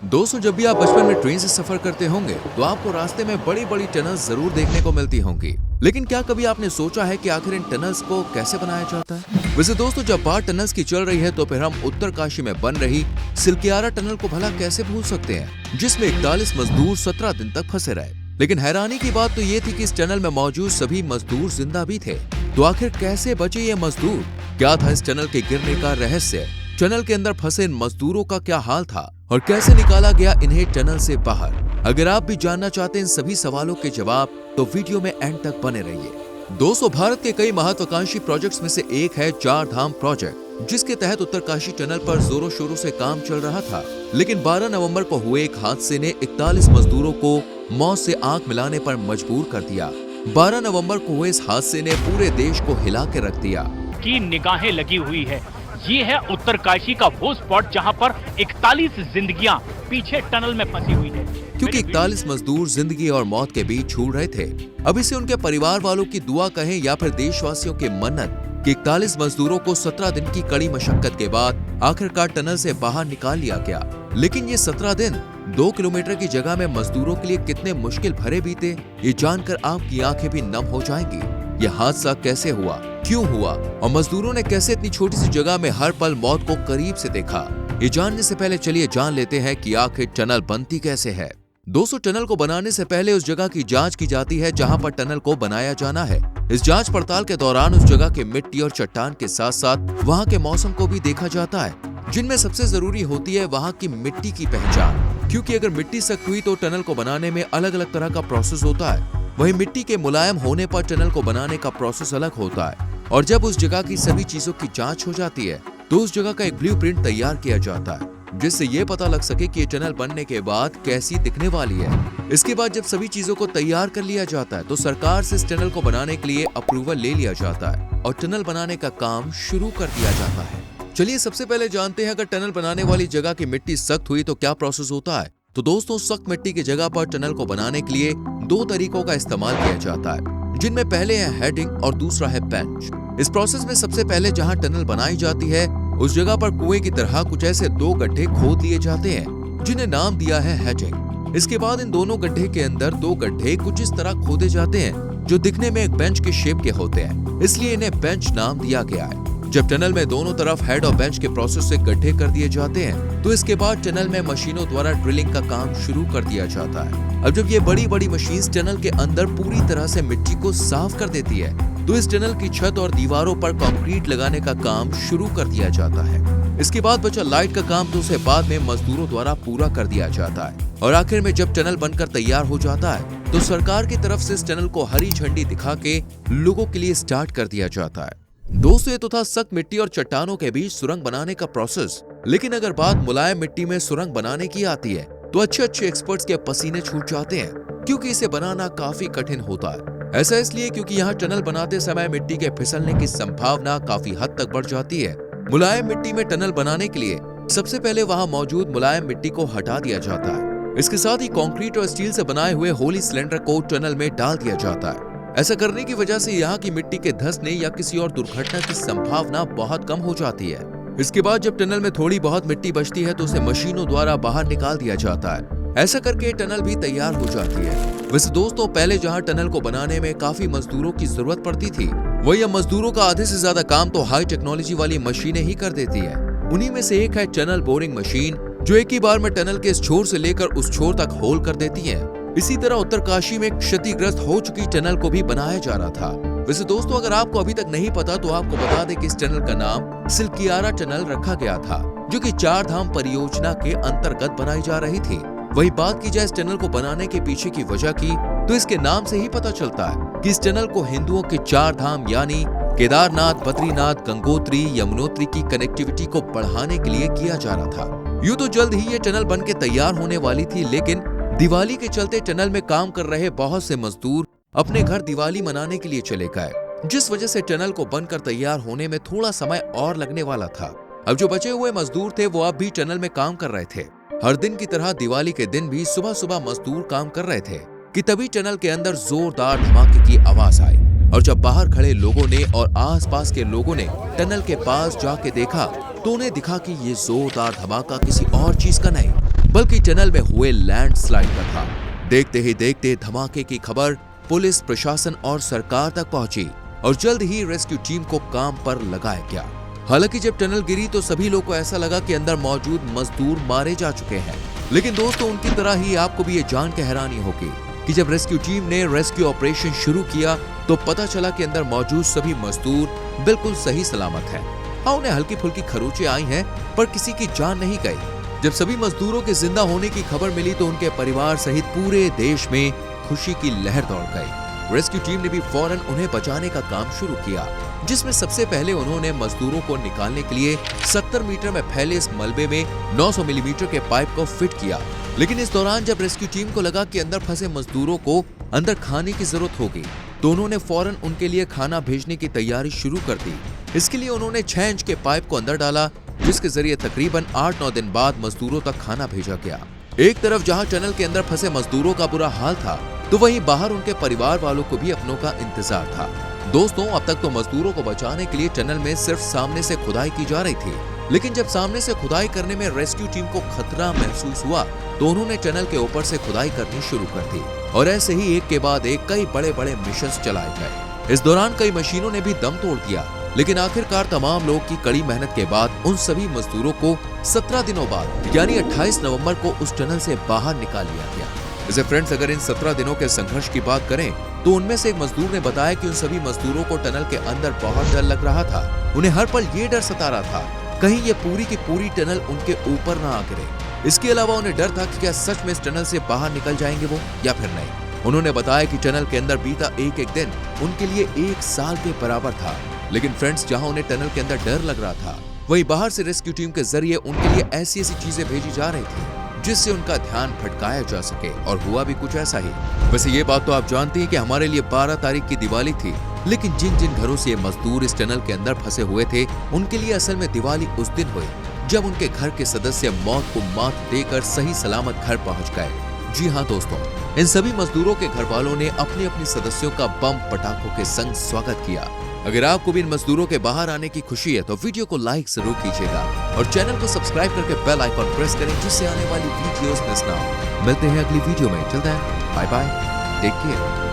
दोस्तों, जब भी आप बचपन में ट्रेन से सफर करते होंगे तो आपको रास्ते में बड़ी बड़ी टनल्स जरूर देखने को मिलती होंगी। लेकिन क्या कभी आपने सोचा है कि आखिर इन टनल्स को कैसे बनाया जाता है? वैसे दोस्तों, जब बात टनल्स की चल रही है तो फिर हम उत्तरकाशी में बन रही सिलकियारा टनल को भला कैसे भूल सकते हैं, जिसमें 41 मजदूर 17 दिन तक फंसे रहे। लेकिन हैरानी की बात तो ये थी कि इस टनल में मौजूद सभी मजदूर जिंदा भी थे। तो आखिर कैसे बचे ये मजदूर? क्या था इस टनल के गिरने का रहस्य? टनल के अंदर फंसे इन मजदूरों का क्या हाल था और कैसे निकाला गया इन्हें टनल से बाहर? अगर आप भी जानना चाहते हैं इन सभी सवालों के जवाब तो वीडियो में एंड तक बने रहिए। दोस्तों, भारत के कई महत्वाकांक्षी प्रोजेक्ट्स में से एक है चार धाम प्रोजेक्ट, जिसके तहत उत्तरकाशी टनल पर जोरों शोरों से काम चल रहा था। लेकिन 12 नवंबर को हुए एक हादसे ने 41 मजदूरों को मौत से आंख मिलाने पर मजबूर कर दिया। 12 नवंबर को हुए इस हादसे ने पूरे देश को हिला के रख दिया। की निगाहें लगी हुई है। ये है उत्तरकाशी का वो स्पॉट जहां पर 41 जिंदगियां पीछे टनल में फंसी हुई है। क्योंकि 41 मजदूर जिंदगी और मौत के बीच छूट रहे थे। अब इसे उनके परिवार वालों की दुआ कहें या फिर देशवासियों की मन्नत कि 41 मजदूरों को 17 दिन की कड़ी मशक्कत के बाद आखिरकार टनल से बाहर निकाल लिया गया। लेकिन ये 17 दिन 2 किलोमीटर की जगह में मजदूरों के लिए कितने मुश्किल भरे बीते, ये जानकर आपकी आंखें भी नम हो जाएंगी। ये हादसा कैसे हुआ, क्यों हुआ और मजदूरों ने कैसे इतनी छोटी सी जगह में हर पल मौत को करीब से देखा, ये जानने से पहले चलिए जान लेते हैं कि आखिर टनल बनती कैसे है। दोस्तों, टनल को बनाने से पहले उस जगह की जांच की जाती है जहां पर टनल को बनाया जाना है। इस जांच पड़ताल के दौरान उस जगह के मिट्टी और चट्टान के साथ साथ वहां के मौसम को भी देखा जाता है, जिनमें सबसे जरूरी होती है वहां की मिट्टी की पहचान। क्योंकि अगर मिट्टी सख्त हुई तो टनल को बनाने में अलग अलग तरह का प्रोसेस होता है, वहीं मिट्टी के मुलायम होने पर टनल को बनाने का प्रोसेस अलग होता है। और जब उस जगह की सभी चीजों की जांच हो जाती है तो उस जगह का एक ब्लूप्रिंट तैयार किया जाता है, जिससे ये पता लग सके कि ये टनल बनने के बाद कैसी दिखने वाली है। इसके बाद जब सभी चीजों को तैयार कर लिया जाता है तो सरकार से इस टनल को बनाने के लिए अप्रूवल ले लिया जाता है और टनल बनाने का काम शुरू कर दिया जाता है। चलिए सबसे पहले जानते हैं, अगर टनल बनाने वाली जगह की मिट्टी सख्त हुई तो क्या प्रोसेस होता है। तो दोस्तों, सख्त मिट्टी की जगह पर टनल को बनाने के लिए 2 तरीकों का इस्तेमाल किया जाता है, जिनमें पहले है हेडिंग और दूसरा है बेंच। इस प्रोसेस में सबसे पहले जहां टनल बनाई जाती है उस जगह पर कुएं की तरह कुछ ऐसे 2 गड्ढे खोद लिए जाते हैं, जिन्हें नाम दिया है हेडिंग। इसके बाद इन दोनों गड्ढे के अंदर 2 गड्ढे कुछ इस तरह खोदे जाते हैं जो दिखने में एक बेंच के शेप के होते हैं, इसलिए इन्हें बेंच नाम दिया गया है। जब टनल में दोनों तरफ हेड और बेंच के प्रोसेस से गड्ढे कर दिए जाते हैं तो इसके बाद टनल में मशीनों द्वारा ड्रिलिंग का काम शुरू कर दिया जाता है। अब जब ये बड़ी बड़ी मशीन टनल के अंदर पूरी तरह से मिट्टी को साफ कर देती है तो इस टनल की छत और दीवारों पर कंक्रीट लगाने का काम शुरू कर दिया जाता है। इसके बाद बचा लाइट का काम, तो उसे बाद में मजदूरों द्वारा पूरा कर दिया जाता है। और आखिर में जब टनल बनकर तैयार हो जाता है तो सरकार की तरफ से इस टनल को हरी झंडी दिखा के लोगों के लिए स्टार्ट कर दिया जाता है। दोस्तों, ये तो था सख्त मिट्टी और चट्टानों के बीच सुरंग बनाने का प्रोसेस। लेकिन अगर बात मुलायम मिट्टी में सुरंग बनाने की आती है तो अच्छे एक्सपर्ट्स के पसीने छूट जाते हैं, क्योंकि इसे बनाना काफी कठिन होता है। ऐसा इसलिए क्योंकि यहाँ टनल बनाते समय मिट्टी के फिसलने की संभावना काफी हद तक बढ़ जाती है। मुलायम मिट्टी में टनल बनाने के लिए सबसे पहले वहाँ मौजूद मुलायम मिट्टी को हटा दिया जाता है। इसके साथ ही कंक्रीट और स्टील से बनाए हुए होली सिलेंडर को टनल में डाल दिया जाता है। ऐसा करने की वजह से यहाँ की मिट्टी के धंसने या किसी और दुर्घटना की संभावना बहुत कम हो जाती है। इसके बाद जब टनल में थोड़ी बहुत मिट्टी बचती है तो उसे मशीनों द्वारा बाहर निकाल दिया जाता है। ऐसा करके टनल भी तैयार हो जाती है। वैसे दोस्तों, पहले जहाँ टनल को बनाने में काफी मजदूरों की जरूरत पड़ती थी, वही अब मजदूरों का आधे से ज्यादा काम तो हाई टेक्नोलॉजी वाली मशीनें ही कर देती है। उन्हीं में से एक है टनल बोरिंग मशीन, जो एक ही बार में टनल के इस छोर से लेकर उस छोर तक होल कर देती है। इसी तरह उत्तरकाशी में क्षतिग्रस्त हो चुकी टनल को भी बनाया जा रहा था। वैसे दोस्तों, अगर आपको अभी तक नहीं पता तो आपको बता दें कि इस टनल का नाम सिलकियारा टनल रखा गया था, जो कि चार धाम परियोजना के अंतर्गत बनाई जा रही थी। वही बात की जाए इस टनल को बनाने के पीछे की वजह की, तो इसके नाम से ही पता चलता है कि इस टनल को हिंदुओं के 4 धाम यानी केदारनाथ, बद्रीनाथ, गंगोत्री, यमुनोत्री की कनेक्टिविटी को बढ़ाने के लिए किया जा रहा था। यूं तो जल्द ही ये टनल बन के तैयार होने वाली थी, लेकिन दिवाली के चलते टनल में काम कर रहे बहुत से मजदूर अपने घर दिवाली मनाने के लिए चले गए, जिस वजह से टनल को बनकर तैयार होने में थोड़ा समय और लगने वाला था। अब जो बचे हुए मजदूर थे वो अब भी टनल में काम कर रहे थे। हर दिन की तरह दिवाली के दिन भी सुबह सुबह मजदूर काम कर रहे थे कि तभी टनल के अंदर जोरदार धमाके की आवाज आई। और जब बाहर खड़े लोगों ने और आसपास के लोगों ने टनल के पास जाके देखा तो उन्हें दिखा कि ये जोरदार धमाका किसी और चीज का नहीं बल्कि टनल में हुए लैंडस्लाइड का था। देखते ही देखते धमाके की खबर पुलिस प्रशासन और सरकार तक पहुंची और जल्द ही रेस्क्यू टीम को काम पर लगाया गया। हालांकि जब टनल गिरी तो सभी लोगों को ऐसा लगा कि अंदर मौजूद मजदूर मारे जा चुके हैं। लेकिन दोस्तों, उनकी तरह ही आपको भी ये जान के हैरानी होगी कि जब रेस्क्यू टीम ने रेस्क्यू ऑपरेशन शुरू किया तो पता चला कि अंदर मौजूद सभी मजदूर बिल्कुल सही सलामत हैं। हाँ, उन्हें हल्की फुल्की खरोंचें आई हैं, पर किसी की जान नहीं गई। जब सभी मजदूरों के जिंदा होने की खबर मिली तो उनके परिवार सहित पूरे देश में खुशी की लहर दौड़ गई। रेस्क्यू टीम ने भी फौरन उन्हें बचाने का काम शुरू किया, जिसमें सबसे पहले उन्होंने मजदूरों को निकालने के लिए 70 मीटर में फैले इस मलबे में 900 मिलीमीटर के पाइप को फिट किया। लेकिन इस दौरान जब रेस्क्यू टीम को लगा कि अंदर फंसे मजदूरों को अंदर खाने की जरूरत होगी तो उन्होंने फौरन उनके लिए खाना भेजने की तैयारी शुरू कर दी। इसके लिए उन्होंने 6 इंच के पाइप को अंदर डाला, जिसके जरिए तकरीबन 8-9 दिन बाद मजदूरों तक खाना भेजा गया। एक तरफ जहां टनल के अंदर फंसे मजदूरों का बुरा हाल था तो वहीं बाहर उनके परिवार वालों को भी अपनों का इंतजार था। दोस्तों, अब तक तो मजदूरों को बचाने के लिए टनल में सिर्फ सामने से खुदाई की जा रही थी, लेकिन जब सामने से खुदाई करने में रेस्क्यू टीम को खतरा महसूस हुआ तो उन्होंने टनल के ऊपर से खुदाई करनी शुरू कर दी और ऐसे ही एक के बाद एक कई बड़े बड़े मिशन चलाए गए। इस दौरान कई मशीनों ने भी दम तोड़ दिया, लेकिन आखिरकार तमाम लोगों की कड़ी मेहनत के बाद उन सभी मजदूरों को 17 दिनों बाद यानी 28 नवंबर को उस टनल से बाहर निकाल लिया गया। वैसे फ्रेंड्स, अगर इन 17 दिनों के संघर्ष की बात करें तो उनमें से एक मजदूर ने बताया कि उन सभी मजदूरों को टनल के अंदर बहुत डर लग रहा था। उन्हें हर पल ये डर सता रहा था कहीं ये पूरी की पूरी टनल उनके ऊपर ना आ गिरे। इसके अलावा उन्हें डर था कि क्या सच में इस टनल से बाहर निकल जाएंगे वो या फिर नहीं। उन्होंने बताया कि टनल के अंदर बीता एक एक दिन उनके लिए 1 साल के बराबर था। लेकिन फ्रेंड्स, जहां उन्हें टनल के अंदर डर लग रहा था वहीं बाहर से रेस्क्यू टीम के जरिए उनके लिए ऐसी ऐसी चीजें भेजी जा रही थी जिससे उनका ध्यान भटकाया जा सके, और हुआ भी कुछ ऐसा ही। वैसे ये बात तो आप जानते हैं कि हमारे लिए 12 तारीख की दिवाली थी, लेकिन जिन जिन घरों से ये मजदूर इस टनल के अंदर फंसे हुए थे उनके लिए असल में दिवाली उस दिन हुई जब उनके घर के सदस्य मौत को मात देकर सही सलामत घर पहुंच गए। जी हाँ दोस्तों, इन सभी मजदूरों के घर वालों ने अपने अपने सदस्यों का बम पटाखों के संग स्वागत किया। अगर आपको भी इन मजदूरों के बाहर आने की खुशी है तो वीडियो को लाइक जरूर कीजिएगा और चैनल को सब्सक्राइब करके बेल आइकॉन प्रेस करें जिससे आने वाली वीडियोस मिस ना हो। मिलते हैं अगली वीडियो में, चलते हैं, बाय बाय, टेक केयर।